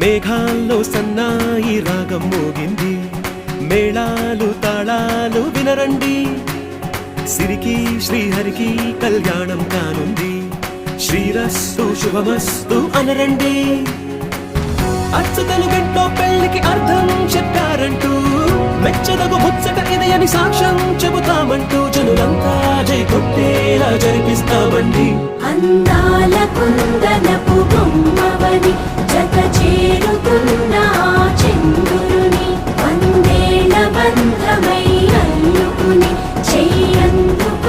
మేఘాల్లో సన్నాయి రాగం మోగింది, మేళాలు తాళాలు వినరండి. సిరికి శ్రీహరికి కళ్యాణం కానుంది, శ్రీరస్తు శుభమస్తు అనరండి. అచ్చ తెలుగింట్లో పెళ్లికి అర్థం చెప్పారంటూ, మెచ్చదగు ముచ్చట ఇది అని సాక్ష్యం చెబుతామంటూ, జనులంతా జై కొట్టేలా జరిపిస్తామండి. అందాల కుందనపు బొమ్మవని జత చేరుతున్న చంద్రుని, వందేళ్ల బంధమై అల్లుకుని చెయ్యందుకోవటే